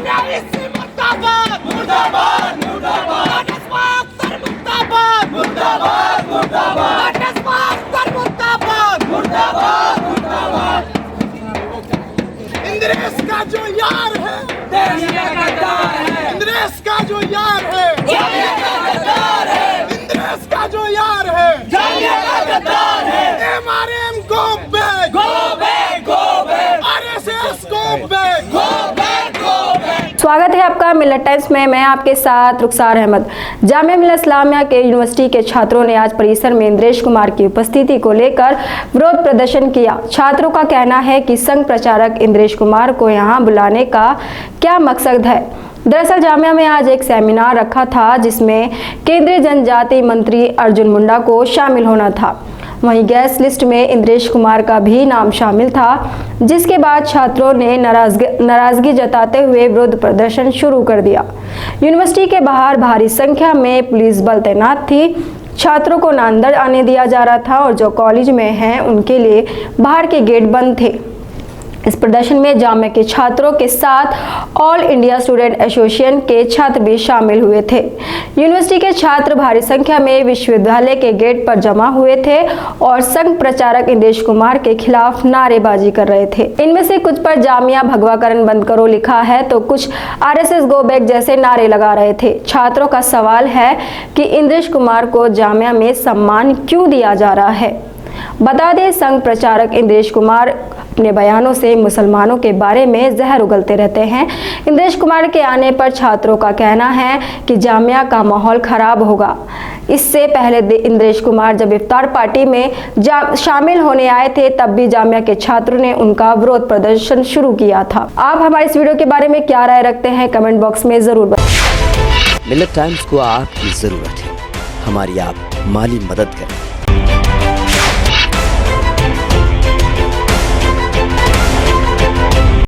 इंद्रेश का जो यार है, इंद्रेश का जो यार है, इंद्रेश का जो यार है, MRM go back, RSS go back, स्वागत है आपका मिलत टाइम्स में। मैं आपके साथ रुखसार अहमद। जामिया मिल्लत इस्लामिया के यूनिवर्सिटी के छात्रों ने आज परिसर में इंद्रेश कुमार की उपस्थिति को लेकर विरोध प्रदर्शन किया। छात्रों का कहना है कि संघ प्रचारक इंद्रेश कुमार को यहां बुलाने का क्या मकसद है। दरअसल जामिया में आज एक सेमिनार रखा था जिसमें केंद्रीय जनजाति मंत्री अर्जुन मुंडा को शामिल होना था। वहीं गेस्ट लिस्ट में इंद्रेश कुमार का भी नाम शामिल था, जिसके बाद छात्रों ने नाराजगी जताते हुए विरोध प्रदर्शन शुरू कर दिया। यूनिवर्सिटी के बाहर भारी संख्या में पुलिस बल तैनात थी। छात्रों को ना अंदर आने दिया जा रहा था और जो कॉलेज में हैं उनके लिए बाहर के गेट बंद थे। इस प्रदर्शन में जामिया के छात्रों के साथ ऑल इंडिया स्टूडेंट एसोसिएशन के छात्र भी शामिल हुए थे। यूनिवर्सिटी के छात्र भारी संख्या में विश्वविद्यालय के गेट पर जमा हुए थे और संघ प्रचारक इंद्रेश कुमार के खिलाफ नारेबाजी कर रहे थे। इनमें से कुछ पर जामिया भगवाकरण बंद करो लिखा है तो कुछ RSS गो बैक जैसे नारे लगा रहे थे। छात्रों का सवाल है कि इंद्रेश कुमार को जामिया में सम्मान क्यों दिया जा रहा है। बता दें, संघ प्रचारक इंद्रेश कुमार अपने बयानों से मुसलमानों के बारे में जहर उगलते रहते हैं। इंद्रेश कुमार के आने पर छात्रों का कहना है कि जामिया का माहौल खराब होगा। इससे पहले इंद्रेश कुमार जब इफ्तार पार्टी में शामिल होने आए थे तब भी जामिया के छात्रों ने उनका विरोध प्रदर्शन शुरू किया था। आप हमारे इस वीडियो के बारे में क्या राय रखते हैं, कमेंट बॉक्स में जरूर बताएं। मिलत टाइम्स को आपकी जरूरत है, हमारी आप माली मदद करें।